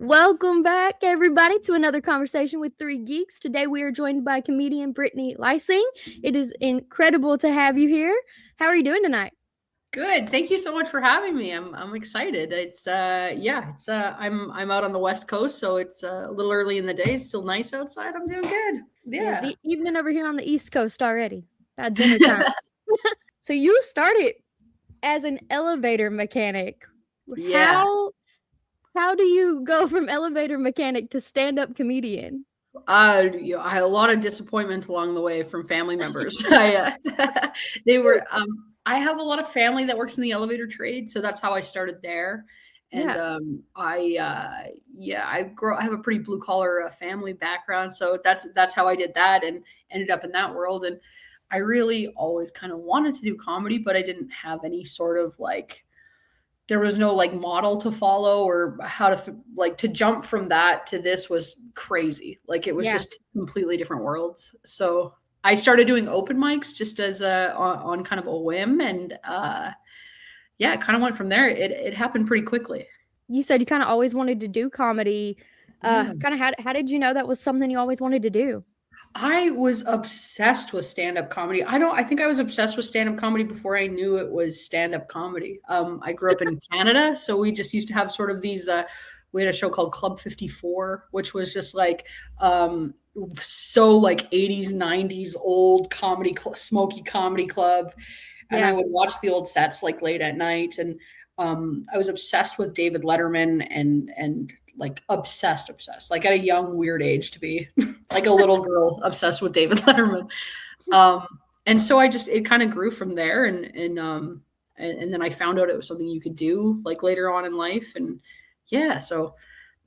Welcome back, everybody, to another conversation with three geeks. Today, we are joined by comedian Brittany Lyseng. It is incredible to have you here. How are you doing tonight? Good. Thank you so much for having me. I'm excited. I'm out on the West Coast, so it's a little early in the day. It's still nice outside. I'm doing good. Yes, Yeah. evening over here on the East Coast already. About dinner time. So you started as an elevator mechanic. Yeah. How do you go from elevator mechanic to stand-up comedian? I had a lot of disappointment along the way from family members. They were I have a lot of family that works in the elevator trade, so that's how I started there. And Yeah. I have a pretty blue collar family background, so that's how I did that and ended up in that world. And I really always kind of wanted to do comedy, but I didn't have any sort of like there was no like model to follow or how to like to jump from that to this was crazy. Like it was Yeah. just completely different worlds. So I started doing open mics just as on kind of a whim, and yeah, it kind of went from there. It happened pretty quickly. You said you kind of always wanted to do comedy. Yeah. Kind of how did you know that was something you always wanted to do? I was obsessed with stand-up comedy. I think I was obsessed with stand-up comedy before I knew it was stand-up comedy. I grew up in Canada, so we just used to have sort of these we had a show called Club 54, which was just like so like 80s, 90s old smoky comedy club. And I Yeah. would watch the old sets like late at night. And I was obsessed with David Letterman and like obsessed, like at a young, weird age to be like a little girl obsessed with David Letterman. Um, and so it kind of grew from there. And then I found out it was something you could do like later on in life. And yeah, so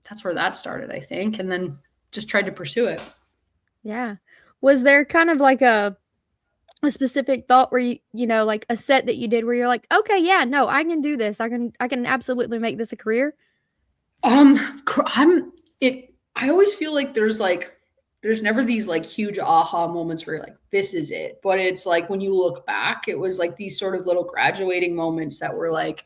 that's where that started, I think. And then just tried to pursue it. Yeah. Was there kind of like a specific thought where you know, like a set that you did where you're like, "Okay, yeah, no, I can do this. I can absolutely make this a career." I'm it. I always feel like there's never these like huge aha moments where you're like, this is it. But it's like when you look back, it was like these sort of little graduating moments that were like,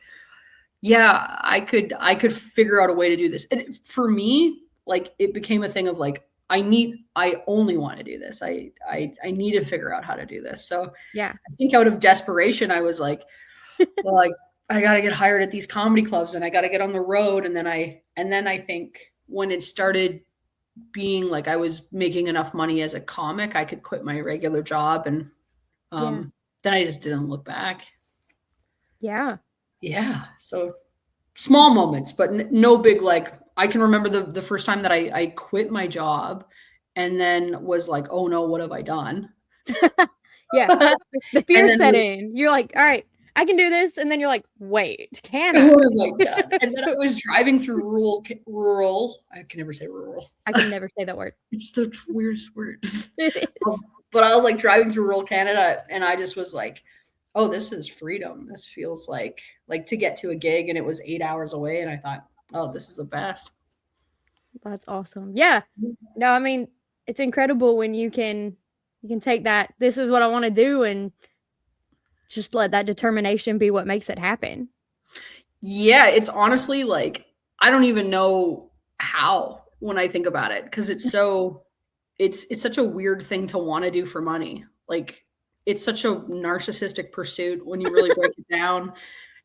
yeah, I could figure out a way to do this. And for me, like it became a thing of like, I only want to do this. I need to figure out how to do this. So Yeah. I think out of desperation, I was like, well, like I got to get hired at these comedy clubs and I got to get on the road. And then I think when it started being like I was making enough money as a comic, I could quit my regular job. And Yeah. then I just didn't look back. Yeah. Yeah. So small moments, but no big, like, I can remember the first time that I quit my job and then was like, oh no, what have I done? Yeah. And The fear then set in. You're like, "All right, I can do this." And then you're like, "Wait, can I?" what have I done? And then I was driving through rural. I can never say rural. I can never say that word. It's the weirdest word. It is. But I was like driving through rural Canada and I just was like, oh, this is freedom. This feels like to get to a gig and it was 8 hours away. And I thought, oh, this is the best. That's awesome. Yeah. No, I mean, it's incredible when you can take that, "This is what I wanna do," and just let that determination be what makes it happen. Yeah, it's honestly like I don't even know how when I think about it because it's such a weird thing to want to do for money. Like it's such a narcissistic pursuit when you really break it down.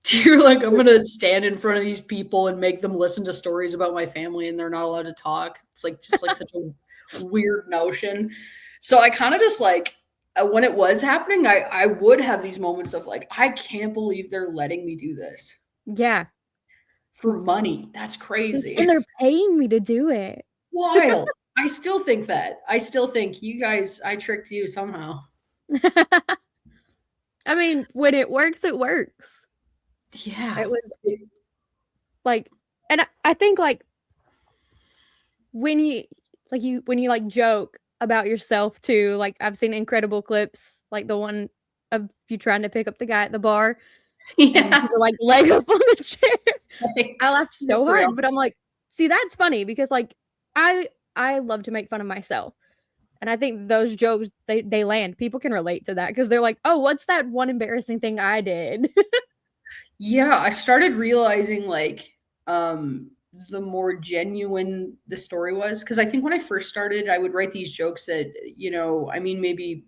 You're like, I'm gonna stand in front of these people and make them listen to stories about my family and they're not allowed to talk. It's like just like such a weird notion. So I kind of just like when it was happening, I would have these moments of like, I can't believe they're letting me do this Yeah. for money. That's And crazy. they're paying me to do it. Wild. I still think that. I still think you guys, I tricked you somehow. I mean, when it works, it works. Yeah. It was like, and I think like when you like joke about yourself too, like I've seen incredible clips, like the one of you trying to pick up the guy at the bar and Yeah. people like leg up on the chair. Like, I laughed so for real. hard, but I'm like, see, that's funny because like I I love to make fun of myself. And I think those jokes they land. People can relate to that because they're like, "Oh, what's that one embarrassing thing I did?" Yeah, I started realizing like the more genuine the story was. Because I think when I first started, I would write these jokes that, I mean, maybe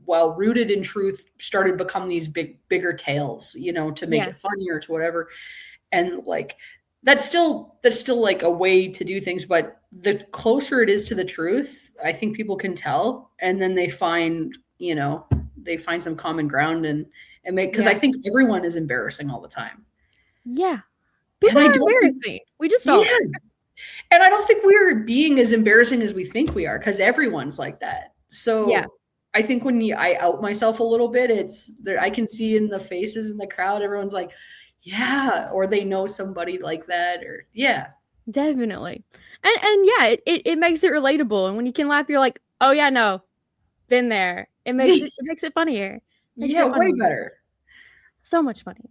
while rooted in truth, started become these bigger tales, to make it funnier, to whatever. And like that's still like a way to do things, but the closer it is to the truth, I think people can tell, and then they find some common ground and make, because I think everyone is embarrassing all the time. Yeah. People are embarrassing. We just don't. Yeah. And I don't think we're being as embarrassing as we think we are, because everyone's like that. So I think when I out myself a little bit, it's there. I can see in the faces in the crowd, everyone's like, yeah, or they know somebody like that, or definitely. And yeah, it makes it relatable. And when you can laugh, you're like, oh yeah, no, been there. It makes it funnier. Way better. So much funnier.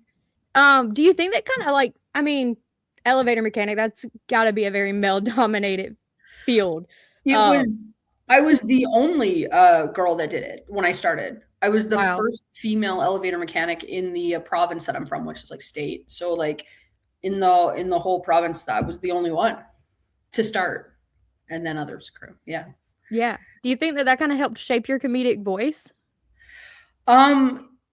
Do you think that kind of like, I mean, elevator mechanic, that's got to be a very male-dominated field. I was the only girl that did it when I started. I was the first female elevator mechanic in the province that I'm from, which is like state. So like in the whole province, I was the only one to start, and then others grew. Yeah. Yeah. Do you think that kind of helped shape your comedic voice?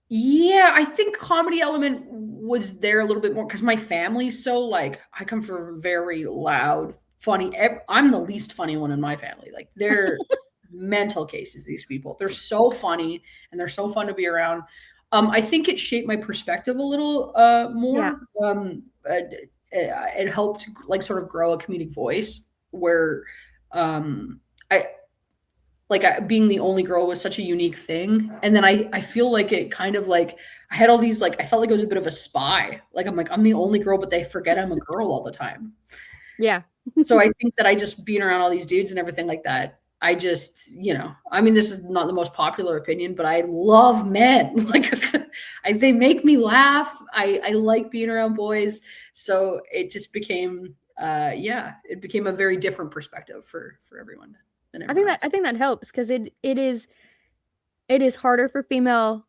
Yeah, I think comedy element was there a little bit more because my family's so like, I come from very loud, funny. I'm the least funny one in my family. Like they're mental cases, these people. They're so funny and they're so fun to be around. I think it shaped my perspective a little more. It helped like sort of grow a comedic voice where being the only girl was such a unique thing. And then I feel like it kind of like, I had all these, like, I felt like I was a bit of a spy. Like, I'm the only girl, but they forget I'm a girl all the time. Yeah. So I think that I just being around all these dudes and everything like that, I just, I mean, this is not the most popular opinion, but I love men. Like they make me laugh. I like being around boys. So it just became, it became a very different perspective for everyone. I think that helps because it is harder for female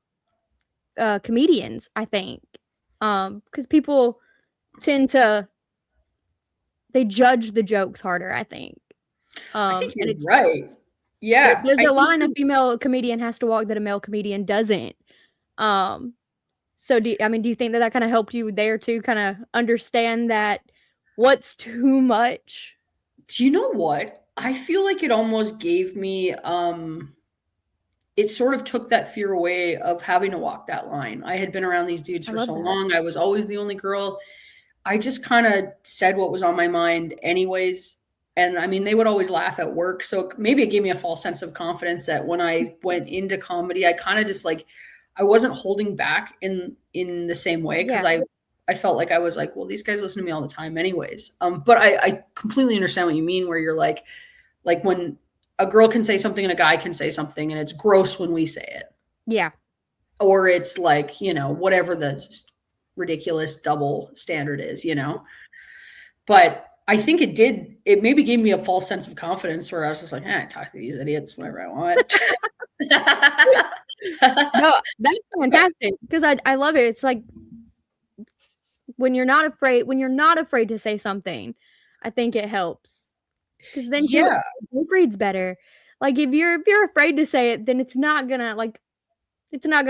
comedians, I think, because people tend to they judge the jokes harder, I think. I think you're right. Yeah, there's a line a female comedian has to walk that a male comedian doesn't. So do you think that kind of helped you there too, kind of understand that what's too much? Do you know what? I feel like it almost gave me, it sort of took that fear away of having to walk that line. I had been around these dudes for so long. I was always the only girl. I just kind of said what was on my mind anyways. And I mean, they would always laugh at work. So maybe it gave me a false sense of confidence that when I went into comedy, I kind of just like, I wasn't holding back in the same way. Cause I felt like I was like, well, these guys listen to me all the time anyways. But I completely understand what you mean, where you're like when a girl can say something and a guy can say something and it's gross when we say it. Yeah. Or it's like, whatever the ridiculous double standard is, But I think it maybe gave me a false sense of confidence where I was just like, I talk to these idiots whenever I want. No, that's fantastic because I love it. It's like when you're not afraid to say something, I think it helps. Because then it reads better. Like if you're afraid to say it, then it's not gonna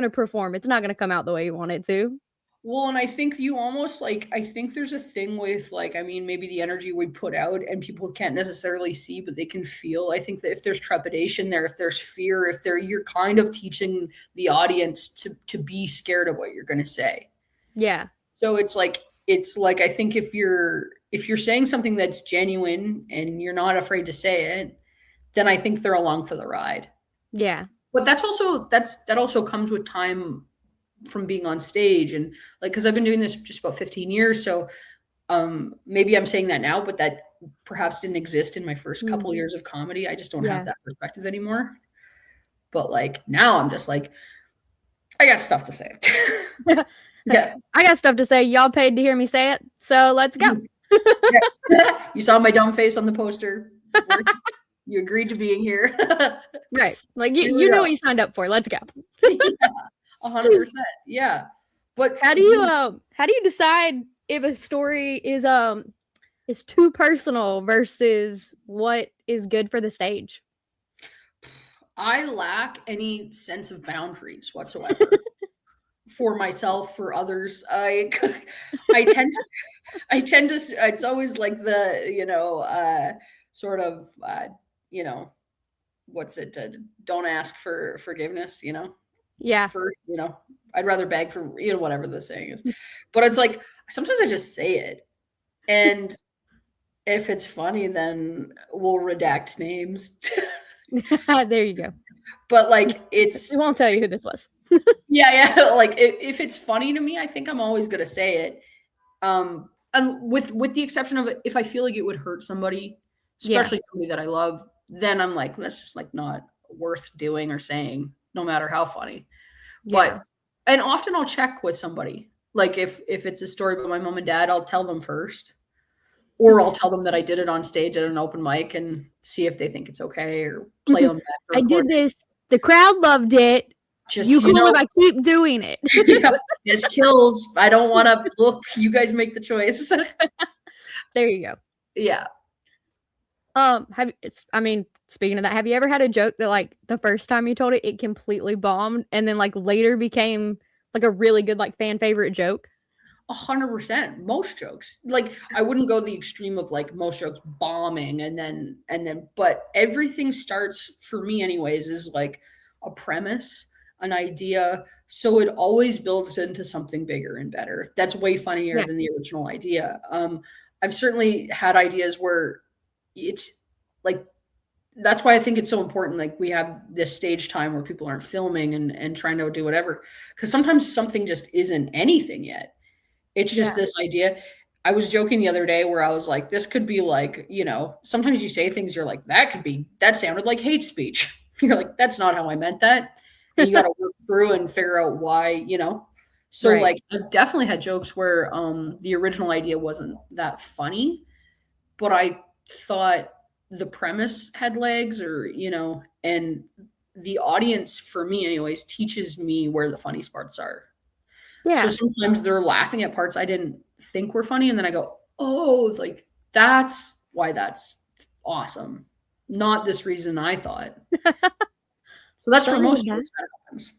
perform. It's not gonna come out the way you want it to. Well, and I think you almost I think there's a thing with maybe the energy we put out and people can't necessarily see, but they can feel. I think that if there's trepidation there, if there's fear, you're kind of teaching the audience to be scared of what you're going to say. Yeah. So it's like I think if you're saying something that's genuine and you're not afraid to say it, then I think they're along for the ride. Yeah. But that also comes with time from being on stage and because I've been doing this just about 15 years. So maybe I'm saying that now, but that perhaps didn't exist in my first couple years of comedy. I just don't have that perspective anymore. But now I'm just I got stuff to say. Yeah. I got stuff to say. Y'all paid to hear me say it. So let's go. You saw my dumb face on the poster. You agreed to being here. Right. You know what you signed up for. Let's go. 100%. Yeah. But how do you decide if a story is is too personal versus what is good for the stage? I lack any sense of boundaries whatsoever for myself, for others. I tend to, it's always like the, sort of, what's it? Don't ask for forgiveness, Yeah. first, I'd rather beg for, whatever the saying is. But it's like, sometimes I just say it. And if it's funny, then we'll redact names. There you go. But like, We won't tell you who this was. yeah. Like if it's funny to me, I think I'm always going to say it. And with the exception of if I feel like it would hurt somebody, especially somebody that I love, then I'm like, that's just like not worth doing or saying, no matter how funny. Yeah. But and often I'll check with somebody. Like if it's a story about my mom and dad, I'll tell them first. Or I'll tell them that I did it on stage at an open mic and see if they think it's okay or play them back. I did this. The crowd loved it. Just you cool if I keep doing it. Yeah, this kills. I don't want to look. You guys make the choice. There you go. Yeah. Speaking of that, have you ever had a joke that like the first time you told it, it completely bombed and then like later became like a really good like fan favorite joke? 100%. Most jokes. Like I wouldn't go the extreme of like most jokes bombing and then but everything starts for me anyways is like a premise, an idea. So it always builds into something bigger and better. That's way funnier than the original idea. I've certainly had ideas where it's like, that's why I think it's so important. Like we have this stage time where people aren't filming and trying to do whatever. Cause sometimes something just isn't anything yet. It's just this idea. I was joking the other day where I was like, this could be like, sometimes you say things, you're like, that sounded like hate speech. You're like, that's not how I meant that. And you got to work through and figure out why, So like I've definitely had jokes where the original idea wasn't that funny, but I thought the premise had legs or, and the audience for me anyways teaches me where the funny parts are. Yeah. So sometimes they're laughing at parts I didn't think were funny. And then I go, oh, like that's why that's awesome. Not this reason I thought. So that's for most jokes that happens.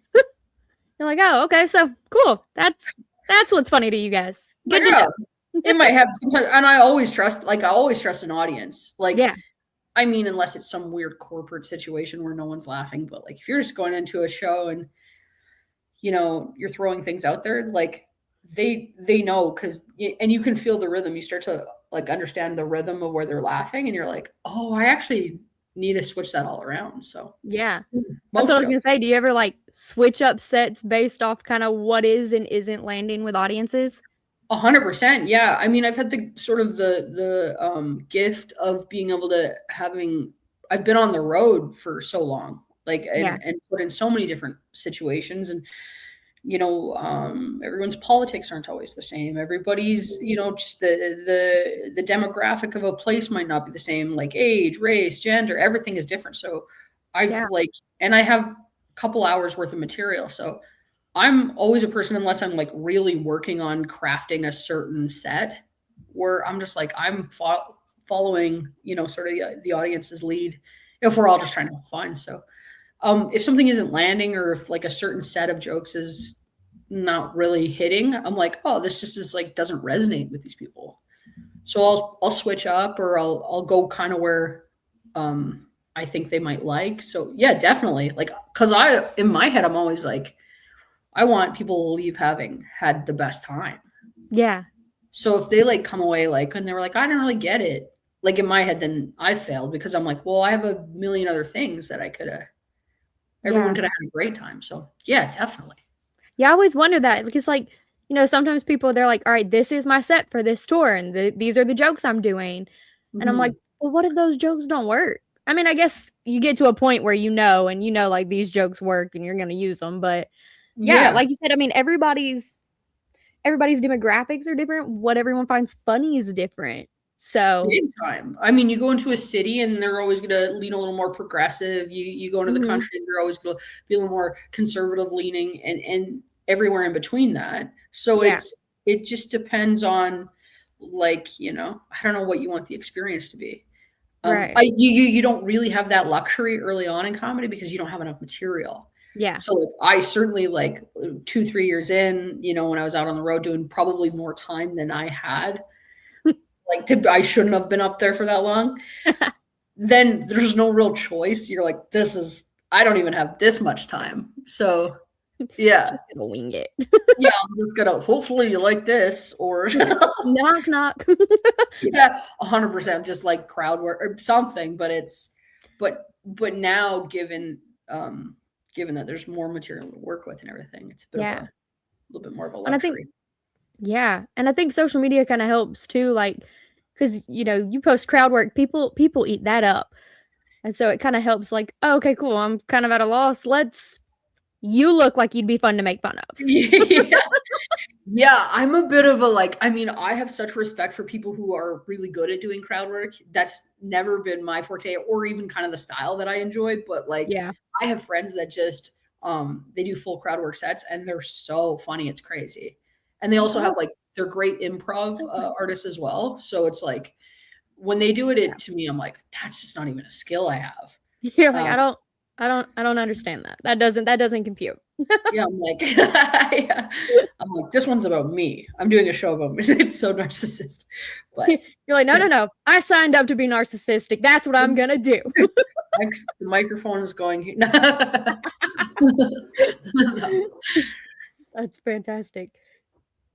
You're like, oh, okay, so cool. That's what's funny to you guys. Good to know. It might have sometimes, and I always trust an audience. Like, I mean, unless it's some weird corporate situation where no one's laughing, but like if you're just going into a show and you're throwing things out there, like they know and you can feel the rhythm. You start to like understand the rhythm of where they're laughing, and you're like, oh, I actually need to switch that all around. So yeah, that's what I was gonna say. Do you ever like switch up sets based off kind of what is and isn't landing with audiences? 100%. Yeah. I mean, I've had the sort of the gift of being able to I've been on the road for so long, like, and put in so many different situations, and, everyone's politics aren't always the same. Everybody's, just the demographic of a place might not be the same, like age, race, gender, everything is different. So and I have a couple hours worth of material. So I'm always a person, unless I'm like really working on crafting a certain set, where I'm just like, I'm following, sort of the audience's lead if we're all just trying to have fun. So if something isn't landing, or if like a certain set of jokes is not really hitting, I'm like, oh, this just is like, doesn't resonate with these people. So I'll switch up, or I'll go kind of where I think they might like. So yeah, definitely. Like, cause in my head, I'm always like, I want people to leave having had the best time. Yeah. So if they like come away like, and they were like, I didn't really get it, like in my head, then I failed, because I'm like, well, I have a million other things that everyone could have had a great time. So yeah, definitely. Yeah. I always wonder that, because like, sometimes people, they're like, all right, this is my set for this tour, and these are the jokes I'm doing. Mm-hmm. And I'm like, well, what if those jokes don't work? I mean, I guess you get to a point where like these jokes work and you're going to use them, but yeah, like you said, I mean, everybody's demographics are different. What everyone finds funny is different. So big time. I mean, you go into a city and they're always going to lean a little more progressive. You go into the country and they're always going to be a little more conservative leaning, and everywhere in between that. So it just depends on like, you know, I don't know what you want the experience to be. Right. You don't really have that luxury early on in comedy because you don't have enough material. Yeah. So like I certainly like 2-3 years in, you know, when I was out on the road doing probably more time than I had, like I shouldn't have been up there for that long. Then there's no real choice. You're like, I don't even have this much time. So yeah. Just gonna wing it. Yeah, I'm just gonna hopefully you like this or knock knock. Yeah, 100% just like crowd work or something, but now given that there's more material to work with and everything, it's a little bit more of a luxury. And I think social media kind of helps too, like, because you know you post crowd work, people eat that up, and so it kind of helps. Like, oh, okay, cool, I'm kind of at a loss. You look like you'd be fun to make fun of. Yeah, I'm a bit of a I have such respect for people who are really good at doing crowd work. That's never been my forte or even kind of the style that I enjoy. But I have friends that just they do full crowd work sets and they're so funny, it's crazy. And they also have they're great improv artists as well. So it's like when they do it to me, I'm like, that's just not even a skill I have. You're like, I don't understand that. That doesn't compute. Yeah, I'm like, this one's about me. I'm doing a show about me. It's so narcissistic. But you're like, no. I signed up to be narcissistic. That's what I'm gonna do. The microphone is going here. That's fantastic.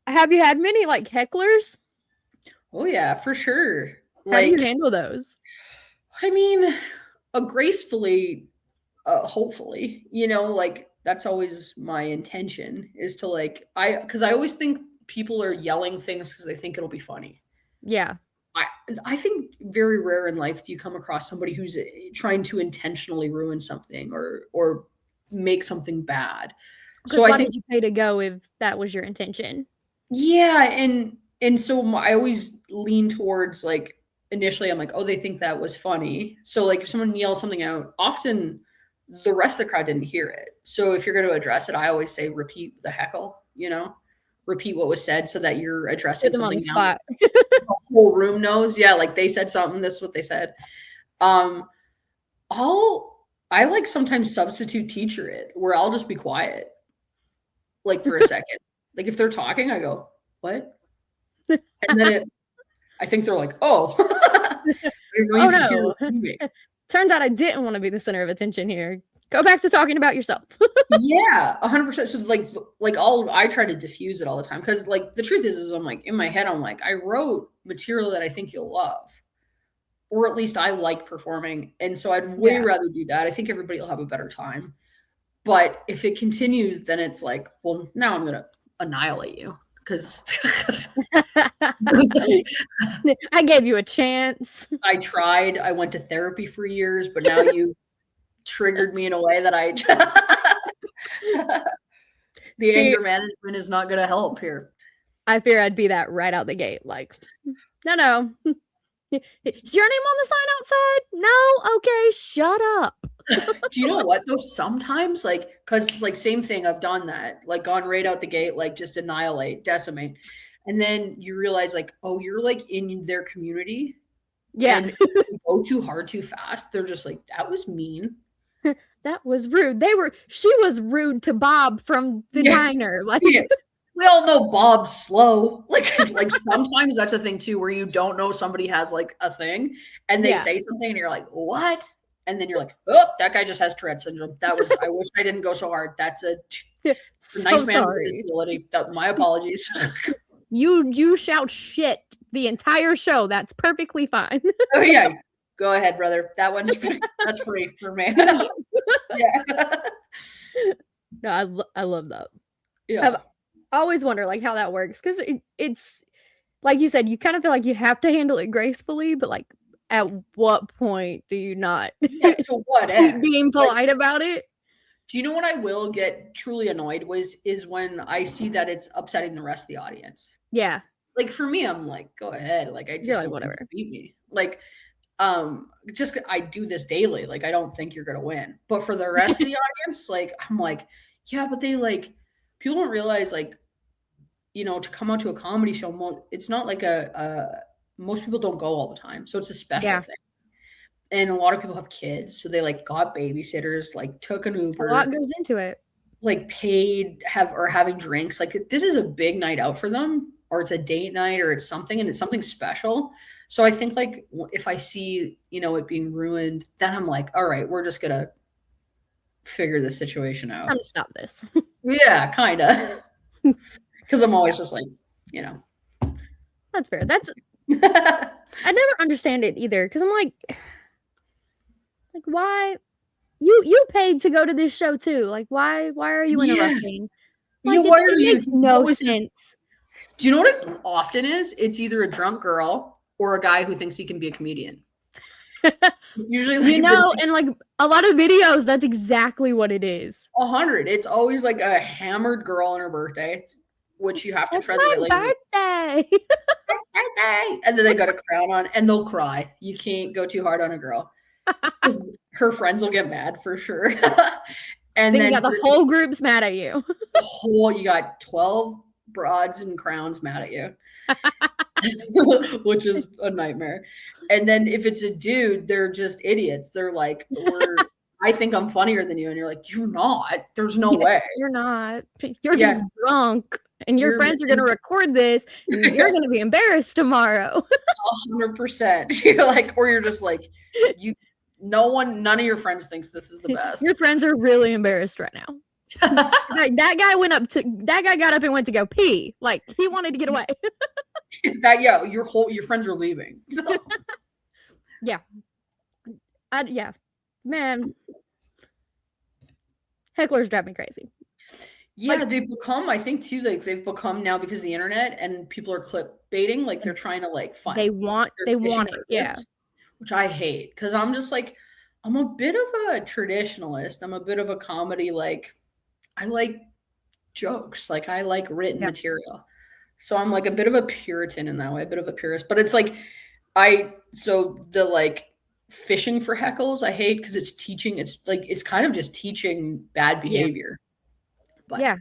Have you had many hecklers? Oh yeah, for sure. How do you handle those? I mean, gracefully, hopefully, you know, that's always my intention is to because I always think people are yelling things because they think it'll be funny. Yeah. I think very rare in life do you come across somebody who's trying to intentionally ruin something or make something bad. So why did you pay to go if that was your intention? Yeah, and so I always lean towards initially I'm like, oh, they think that was funny. So if someone yells something out, often the rest of the crowd didn't hear it. So if you're going to address it, I always say repeat the heckle, you know, repeat what was said so that you're addressing something on the spot. The whole room knows. Yeah, they said something, this is what they said. I sometimes substitute teacher it where I'll just be quiet for a second. If they're talking, I go, what? And then I think they're like, oh. Oh no. Turns out I didn't want to be the center of attention here. Go back to talking about yourself. Yeah, 100%. So I try to diffuse it all the time because the truth is I'm in my head, I'm like, I wrote material that I think you'll love, or at least I like performing. And so I'd way rather do that. I think everybody will have a better time. But if it continues, then it's like, well, now I'm going to annihilate you because I gave you a chance. I tried. I went to therapy for years, but now you've triggered me in a way that the anger management is not going to help here. I fear I'd be that right out the gate. No. Is your name on the sign outside? No? Okay, shut up. Do you know what though? Sometimes because same thing, I've done that, gone right out the gate, just annihilate, decimate. And then you realize oh, you're in their community. Yeah. And if you go too hard, too fast, they're just that was mean. That was rude. She was rude to Bob from the diner. We all know Bob's slow. Sometimes that's a thing too, where you don't know somebody has a thing and they say something and you're like, what? And then you're like, oh, that guy just has Tourette syndrome. I wish I didn't go so hard. That's a nice man with a disability. My apologies. You shout shit the entire show. That's perfectly fine. Oh yeah. Go ahead, brother. That's free for me. Yeah. No, I love that. Yeah. I always wonder how that works because it's like you said, you kind of feel like you have to handle it gracefully, but at what point do you not keep being polite about it? Do you know what I will get truly annoyed is when I see that it's upsetting the rest of the audience. Yeah. For me, I'm like, go ahead. I just don't whatever. Beat me. Just I do this daily. I don't think you're gonna win. But for the rest of the audience, I'm like, yeah, but they people don't realize to come out to a comedy show, it's not like most people don't go all the time. So it's a special thing. And a lot of people have kids. So they like got babysitters, like took an Uber. A lot goes into it. Like paid, having drinks. Like this is a big night out for them, or it's a date night, or it's something, and it's something special. So I think like if I see, it being ruined, then I'm like, all right, we're just going to figure this situation out. Time to stop this. Yeah, kind of. Because I'm always just like, That's fair. I never understand it either. Because I'm like why? You paid to go to this show too. Like, why are you interrupting? Like, it makes no sense. Do you know what it often is? It's either a drunk girl or a guy who thinks he can be a comedian. Usually, like, and like a lot of videos, that's exactly what it is. 100. It's always like a hammered girl on her birthday, which you have to try to get like birthday. And then they got a crown on, and they'll cry. You can't go too hard on a girl. Her friends will get mad for sure. And then you got the whole group's mad at you. You got 12 broads and crowns mad at you. Which is a nightmare. And then if it's a dude, they're just idiots. They're like, I think I'm funnier than you. And you're like, you're not. There's no way. You're not. You're just drunk. And your friends are going to record this. And you're going to be embarrassed tomorrow. 100%. You're like, or you're just like, none of your friends thinks this is the best. Your friends are really embarrassed right now. that guy got up and went to go pee. Like, he wanted to get away. Your friends are leaving. Yeah. Man. Hecklers drive me crazy. Yeah, like, they've become now, because of the internet and people are clickbaiting, like they're trying to like find. They want it, yeah. Which I hate, because I'm just like, I'm a bit of a traditionalist. I'm a bit of a comedy, like I like jokes, like I like written material. So I'm like a bit of a Puritan in that way, a bit of a purist. But it's like the like fishing for heckles I hate, because it's teaching. It's like it's kind of just teaching bad behavior. But yeah.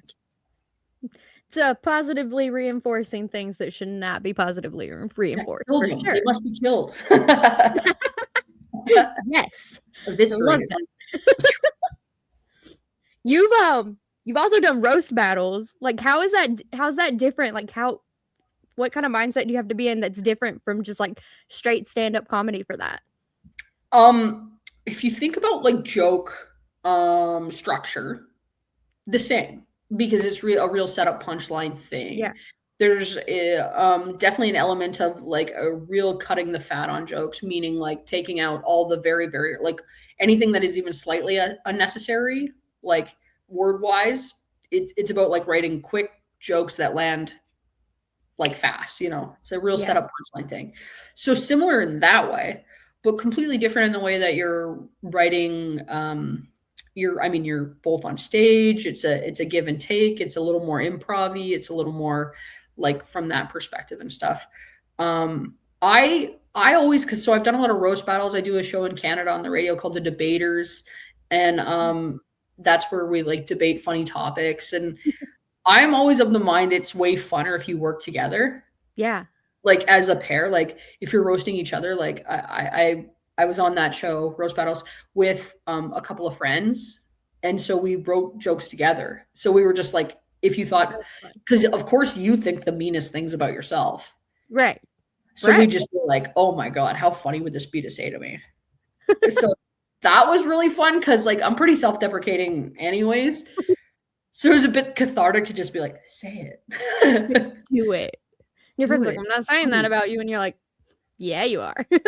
It's positively reinforcing things that should not be positively reinforced. For sure. They must be killed. Yes. Eviscerated. You've also done roast battles. Like, how's that different? Like, what kind of mindset do you have to be in that's different from just like straight stand-up comedy for that? If you think about like joke structure, the same, because it's a real setup punchline thing. Yeah. There's definitely an element of like a real cutting the fat on jokes, meaning like taking out all the very, very, like anything that is even slightly unnecessary, like word wise. It's about like writing quick jokes that land like fast, it's a real setup punchline thing. So similar in that way, but completely different in the way that you're writing. You're both on stage. It's a give and take. It's a little more improv-y. It's a little more like from that perspective and stuff. I always, so I've done a lot of roast battles. I do a show in Canada on the radio called The Debaters. And that's where we like debate funny topics. And I'm always of the mind it's way funner if you work together. Yeah. Like as a pair, like if you're roasting each other, like I was on that show, Roast Battles, with a couple of friends. And so we wrote jokes together. So we were just like, if you thought, because of course you think the meanest things about yourself. Right. So we just were like, oh my God, how funny would this be to say to me? So that was really fun, because like I'm pretty self-deprecating anyways. So it was a bit cathartic to just be like, say it. Do it. Your friend's like, I'm not saying that about you. And you're like, yeah, you are. Yeah.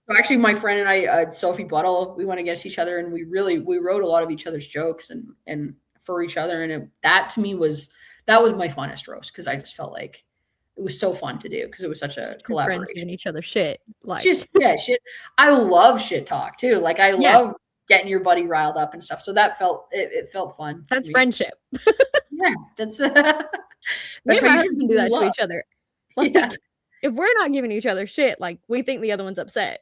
So actually, my friend and I, Sophie Buttle, we went against each other, and we wrote a lot of each other's jokes and for each other. And that to me was my funnest roast, because I just felt like it was so fun to do, because it was such a collaboration. Friends giving each other shit. Like shit. I love shit talk too. Like I love getting your buddy riled up and stuff. So that it felt fun. That's friendship. Yeah, that's we can do that to each other. Like, if we're not giving each other shit, like we think the other one's upset.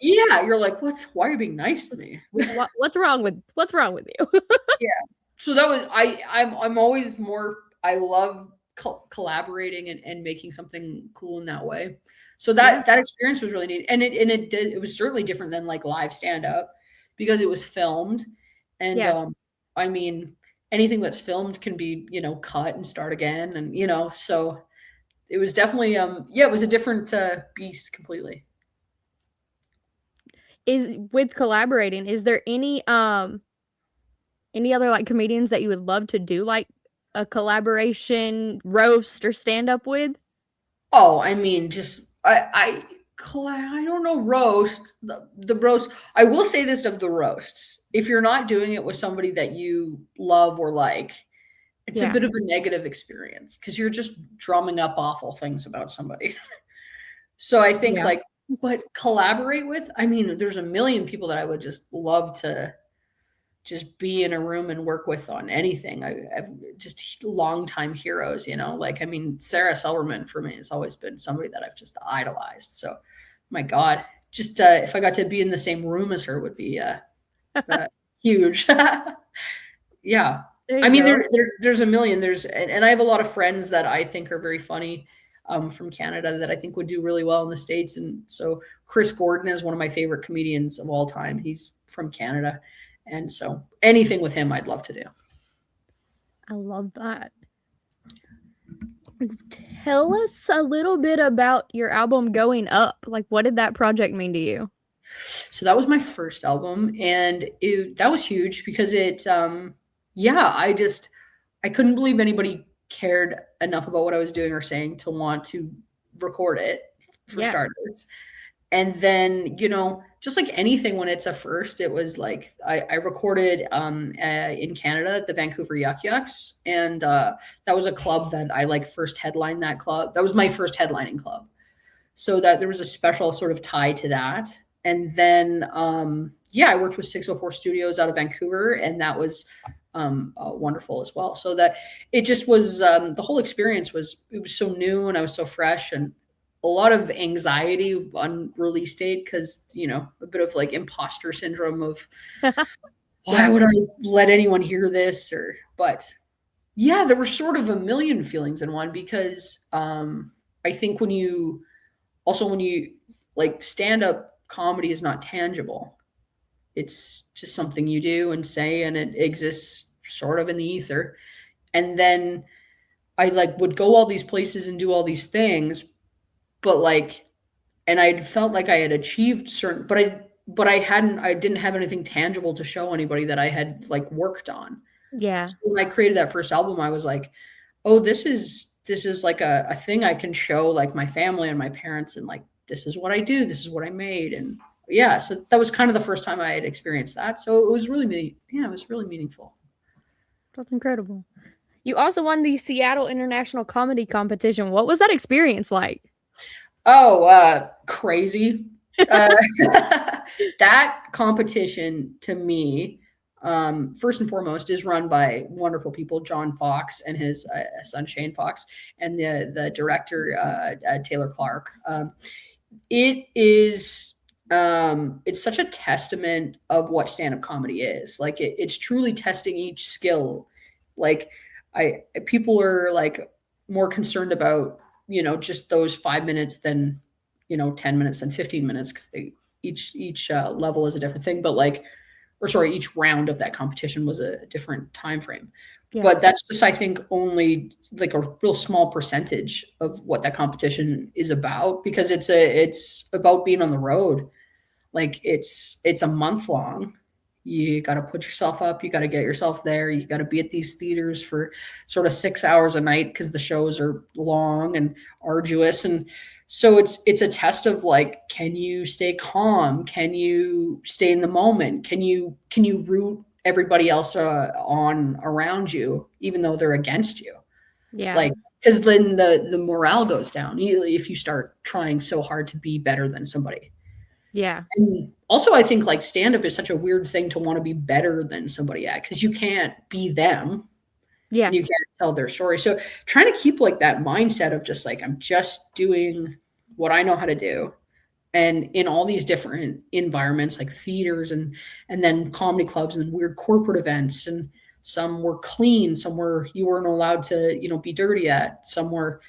Yeah, you're like, why are you being nice to me? What's wrong with you? Yeah. So that was I'm always more, I love collaborating and making something cool in that way. So that experience was really neat. And it was certainly different than like live stand up because it was filmed. And I mean, anything that's filmed can be, cut and start again. And, so it was definitely, it was a different beast completely. Is with collaborating, is there any other like comedians that you would love to do like a collaboration roast or stand up with? Oh, I mean, just I don't know, roast the roast. I will say this of the roasts: if you're not doing it with somebody that you love or like, it's a bit of a negative experience because you're just drumming up awful things about somebody. So I think but collaborate with. I mean, there's a million people that I would just love to just be in a room and work with on anything. I've just longtime heroes, like, I mean, Sarah Silverman for me has always been somebody that I've just idolized. So my God, just if I got to be in the same room as her would be huge. Yeah. I mean, there's a million. And I have a lot of friends that I think are very funny from Canada that I think would do really well in the States. And so Chris Gordon is one of my favorite comedians of all time. He's from Canada. And so anything with him, I'd love to do. I love that. Tell us a little bit about your album Going Up. Like, what did that project mean to you? So that was my first album, and that was huge because I couldn't believe anybody cared enough about what I was doing or saying to want to record it for starters. And then, just like anything when it's a first, it was like I recorded in Canada at the Vancouver Yuck Yucks. And that was a club that I first headlined that club. That was my first headlining club. So that there was a special sort of tie to that. And then, I worked with 604 Studios out of Vancouver, and that was wonderful as well. So that it just was, the whole experience was so new and I was so fresh, and a lot of anxiety on release date because, a bit of like imposter syndrome of why would I let anyone hear this? But there were sort of a million feelings in one because I think when you like stand-up comedy is not tangible. It's just something you do and say, and it exists sort of in the ether. And then I would go all these places and do all these things, but and I felt like I had achieved certain, but I didn't have anything tangible to show anybody that I had worked on. Yeah. So when I created that first album, I was like, oh, this is like a thing I can show my family and my parents, and this is what I do. This is what I made. And so that was kind of the first time I had experienced that. So it was really, it was really meaningful. That's incredible. You also won the Seattle International Comedy Competition. What was that experience like? Oh, crazy. That competition to me, first and foremost, is run by wonderful people, John Fox and his son, Shane Fox, and the director, Taylor Clark. It is, it's such a testament of what stand-up comedy is. It's truly testing each skill. People are more concerned about, just those 5 minutes than, 10 minutes than 15 minutes. Cause each level is a different thing, but each round of that competition was a different time frame. Yeah. But that's just, I think, only a real small percentage of what that competition is about, because it's about being on the road. It's a month long. You got to put yourself up. You got to get yourself there. You got to be at these theaters for sort of 6 hours a night because the shows are long and arduous. And so it's a test of can you stay calm? Can you stay in the moment? Can you root everybody else on around you, even though they're against you? Yeah. Because then the morale goes down if you start trying so hard to be better than somebody. Yeah. And also I think stand-up is such a weird thing to want to be better than somebody at, because you can't be them. Yeah. And you can't tell their story. So trying to keep that mindset of just I'm just doing what I know how to do. And in all these different environments, like theaters and then comedy clubs and weird corporate events and Some were clean, some were you weren't allowed to, be dirty at, some were.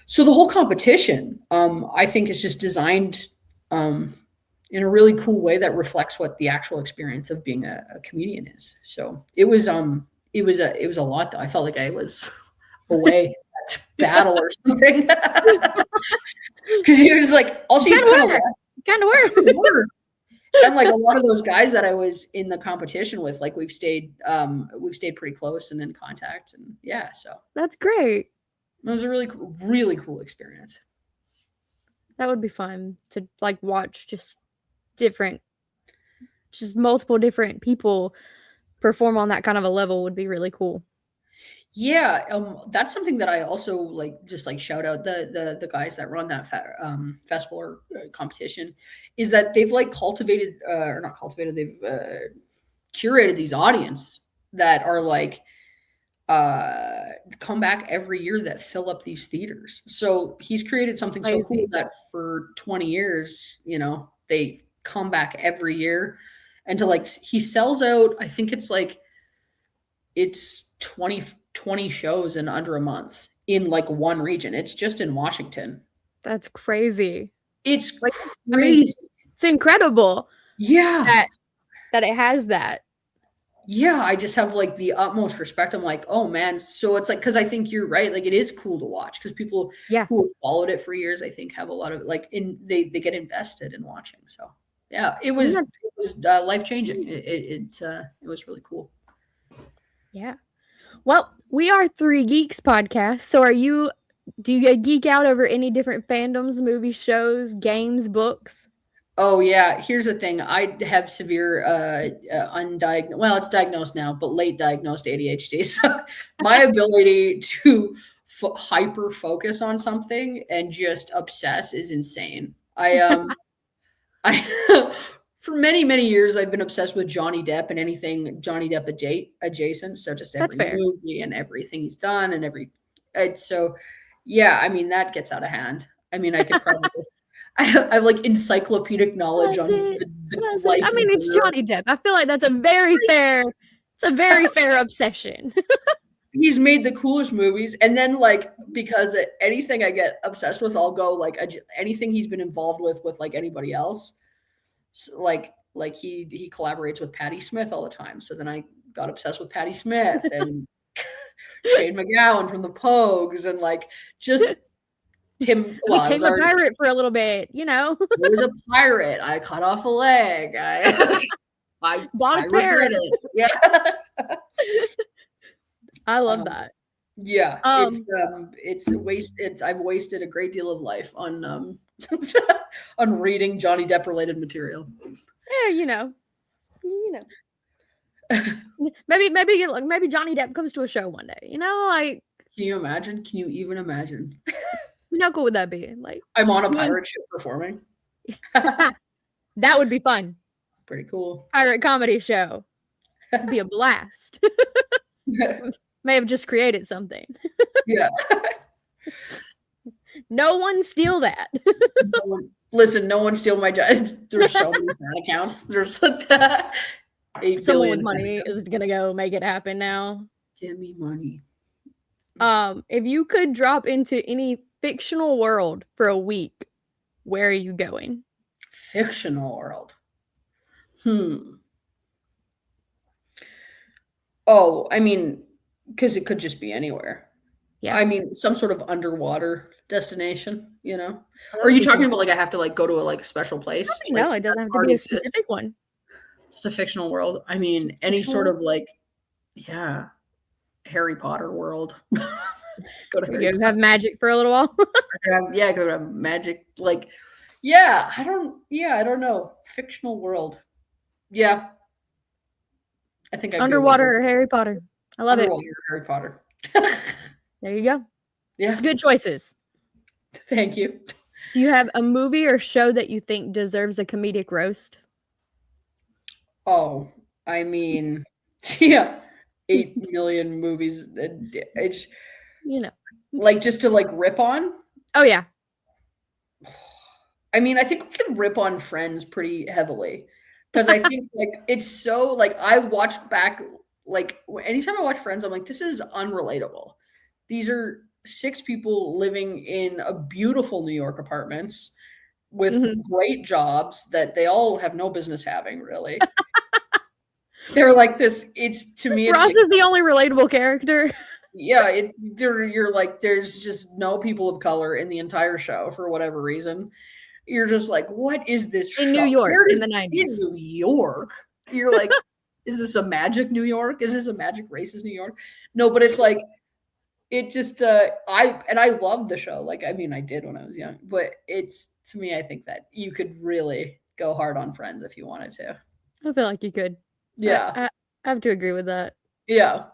So the whole competition, I think, is just designed in a really cool way that reflects what the actual experience of being a comedian is. So it was a lot though. I felt like I was away at battle or something. Because he was like, also kind of work. And like a lot of those guys that I was in the competition with, like we've stayed pretty close and in contact, and yeah, so that's great. It was a really cool experience. That would be fun to like watch just multiple different people perform on that kind of a level would be really cool. Yeah, that's something that I also just shout out the guys that run that festival or competition, is that they've cultivated or not cultivated, they've curated these audiences that are come back every year, that fill up these theaters. So he's created something so cool that for 20 years, they come back every year, and he sells out, I think it's 20 shows in under a month in one region. It's just in Washington. That's crazy. It's crazy. I mean, it's incredible. Yeah. That it has that. Yeah, I just have the utmost respect. I'm like, oh man. So it's because I think you're right. It is cool to watch, because people who have followed it for years, I think, have a lot of they get invested in watching. So yeah, it was life-changing. It was really cool. Yeah. Well, we are 3 Geeks Podcast. So do you geek out over any different fandoms, movie shows, games, books? Oh yeah, here's the thing. I have severe undiagnosed, well, it's diagnosed now, but late diagnosed ADHD. So my ability to hyper focus on something and just obsess is insane. I for many years I've been obsessed with Johnny Depp and anything Johnny Depp adjacent. So just every movie and everything he's done and so yeah, I mean, that gets out of hand. I mean, I could probably I have encyclopedic knowledge on the life. I mean, it's Johnny Depp. I feel like that's a very fair obsession. He's made the coolest movies, and then because anything I get obsessed with, I'll go anything he's been involved with anybody else. So, he collaborates with Patti Smith all the time. So then I got obsessed with Patti Smith and Shane McGowan from the Pogues, and just Tim. Well, became a pirate for a little bit, I was a pirate. I cut off a leg. I bought a parrot. Yeah. I love that. Yeah, it's wasted. I've wasted a great deal of life on on reading Johnny Depp related material. Yeah, maybe Johnny Depp comes to a show one day. Can you imagine? Can you even imagine? How cool would that be? I'm on a pirate ship performing. That would be fun. Pretty cool. Pirate comedy show. It'd be a blast. May have just created something. Yeah. No one steal that. No one steal my job. There's so many fan accounts. There's someone with money is gonna go make it happen now. Give me money. If you could drop into any fictional world for a week, where are you going? Fictional world. Oh, I mean, because it could just be anywhere. Yeah. I mean, some sort of underwater destination, Or are you talking about I have to go to a special place? No, it doesn't have to be a specific one. It's a fictional world. I mean, any sort of Harry Potter world. Go to Harry Potter. Have magic for a little while. Go to have magic. I don't know. Fictional world. Yeah. I think underwater or Harry Potter. I love it. Harry Potter. There you go. Yeah. It's good choices. Thank you. Do you have a movie or show that you think deserves a comedic roast? Oh, I mean, yeah. 8 million movies. It's, just to rip on. Oh, yeah. I mean, I think we can rip on Friends pretty heavily, because I think it's so I watched back like anytime I watch Friends, I'm like, this is unrelatable. These are 6 people living in a beautiful New York apartments with great jobs that they all have no business having, really. They're like this. It's to me, Ross is the only relatable character. Yeah, you're like, there's just no people of color in the entire show for whatever reason. You're just like, what is this in show? New York in the 90s? In New York. You're like, is this a magic New York? Is this a magic racist New York? No, but it's like, it just I love the show. Like, I mean, I did when I was young, but it's, to me, I think that you could really go hard on Friends if you wanted to. I feel like you could. Yeah. I have to agree with that. Yeah.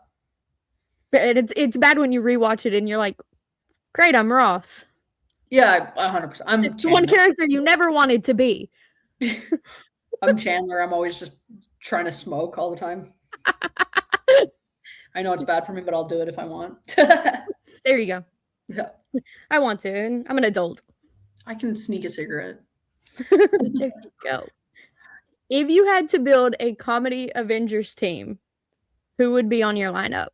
But it's bad when you rewatch it and you're like, great, I'm Ross. Yeah, 100%. I'm It's one character you never wanted to be. I'm Chandler. I'm always just trying to smoke all the time. I know it's bad for me, but I'll do it if I want. There you go. Yeah. I want to, and I'm an adult. I can sneak a cigarette. There you go. If you had to build a comedy Avengers team, who would be on your lineup?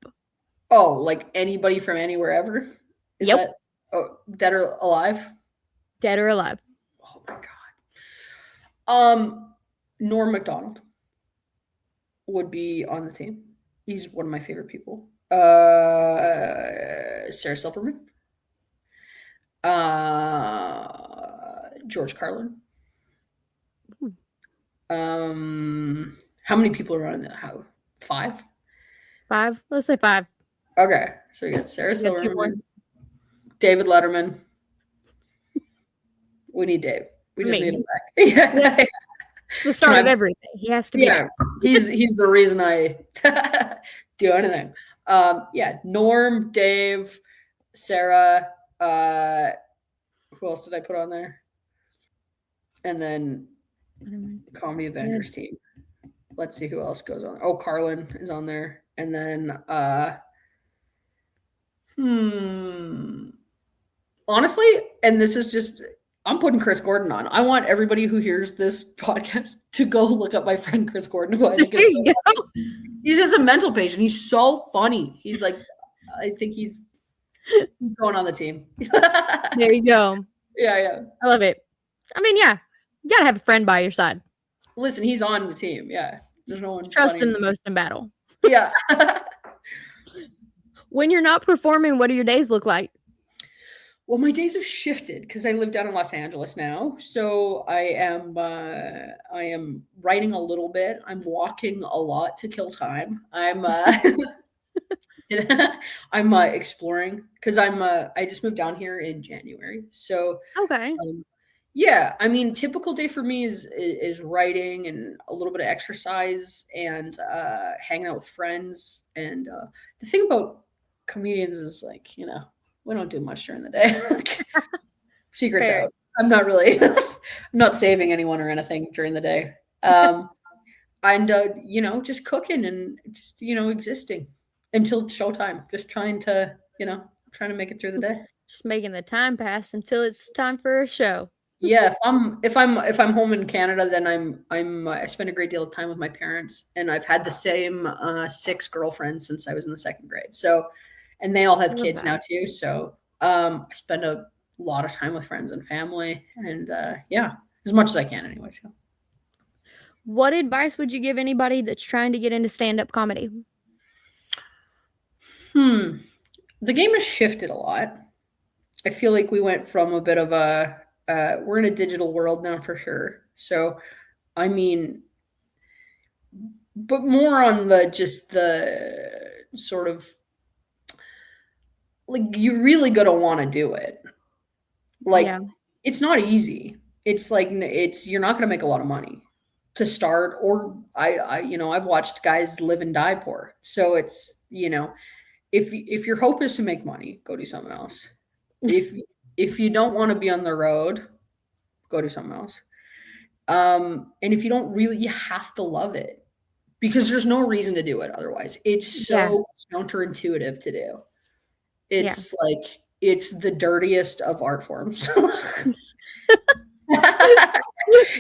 Oh, like anybody from anywhere ever? Yep. Dead or alive? Dead or alive. Oh my God. Norm Macdonald would be on the team. He's one of my favorite people. Sarah Silverman. George Carlin. How many people are on that? How? 5? 5? Let's say 5. Okay, so you got Sarah Silverman, David Letterman. We need Dave. We just need him back. Yeah. It's the start of everything. He has to be. Yeah, he's the reason I do anything. Norm, Dave, Sarah. Who else did I put on there? And then Comedy Avengers team. Let's see who else goes on. Oh, Carlin is on there. And then honestly, and this is just, I'm putting Chris Gordon on. I want everybody who hears this podcast to go look up my friend Chris Gordon, who I think is so funny. He's just a mental patient. He's so funny. He's like, I think he's going on the team. There you go. Yeah. I love it. I mean, yeah, you gotta have a friend by your side. Listen, he's on the team. Yeah, there's no one. Trust him the most in battle. Yeah. When you're not performing, what do your days look like? Well, my days have shifted because I live down in Los Angeles now. So I am writing a little bit. I'm walking a lot to kill time. I'm I'm exploring because I just moved down here in January. So okay. Yeah, I mean, typical day for me is writing and a little bit of exercise and hanging out with friends. And the thing about comedians is, like, you know, we don't do much during the day. Secrets Fair. out. I'm not saving anyone or anything during the day. And you know, just cooking and just, you know, existing until showtime. Just trying to make it through the day. Just making the time pass until it's time for a show. Yeah, if I'm home in Canada, then I spend a great deal of time with my parents, and I've had the same 6 girlfriends since I was in the 2nd grade. So, and they all have kids now too. So I spend a lot of time with friends and family, and yeah, as much as I can, anyway. So, what advice would you give anybody that's trying to get into stand-up comedy? The game has shifted a lot. I feel like we went from a bit of a we're in a digital world now for sure. So, I mean, but more on the sort of, like, you really got to want to do it. Like, It's not easy. It's like, you're not going to make a lot of money to start, or I've watched guys live and die poor. So it's, you know, if your hope is to make money, go do something else. If you don't want to be on the road, go do something else. And if you don't really, you have to love it, because there's no reason to do it otherwise. It's so counterintuitive to do. It's like, it's the dirtiest of art forms.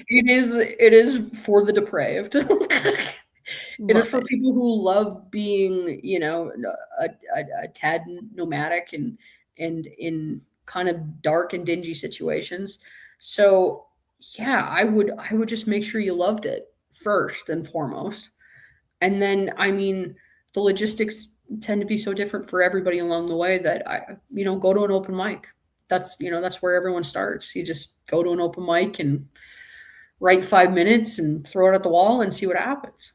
It is for the depraved. It is Love for it. people who love being, a tad nomadic and in kind of dark and dingy situations. So yeah, I would just make sure you loved it first and foremost. And then, I mean, the logistics tend to be so different for everybody along the way that go to an open mic. That's where everyone starts. You just go to an open mic and write 5 minutes and throw it at the wall and see what happens.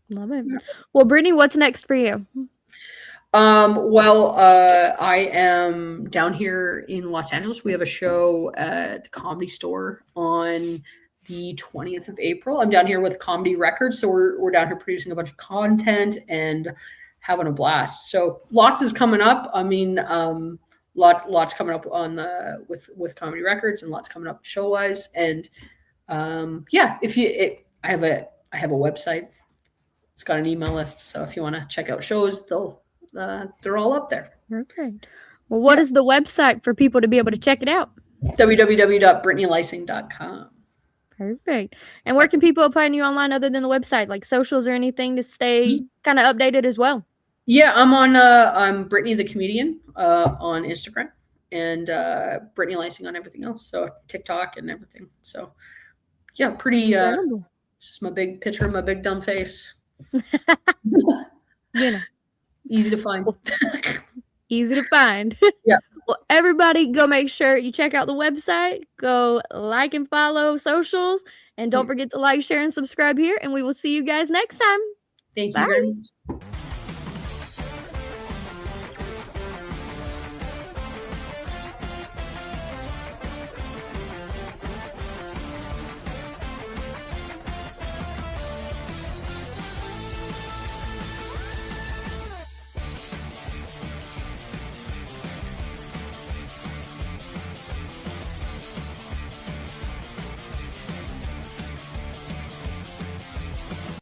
Love it. Well, Brittany, what's next for you? Well, I am down here in Los Angeles. We have a show at the Comedy Store on the 20th of April. I'm down here with Comedy Records, so we're down here producing a bunch of content and having a blast. So lots is coming up. I mean, lots coming up on the with Comedy Records, and lots coming up show wise. And yeah, I have a website. It's got an email list, so if you want to check out shows, they're all up there. Perfect. Well, what is the website for people to be able to check it out? www.brittnylyseng.com. Perfect. And where can people find you online other than the website, like socials or anything to stay kind of updated as well? Yeah, I'm Brittany the Comedian on Instagram, and Brittany Lyseng on everything else. So TikTok and everything. So yeah, pretty. It's just my big picture of my big dumb face. Easy to find. Easy to find. Yeah. Well, everybody go make sure you check out the website, go like and follow socials, and don't forget to like, share, and subscribe here, and we will see you guys next time. Thank you very much.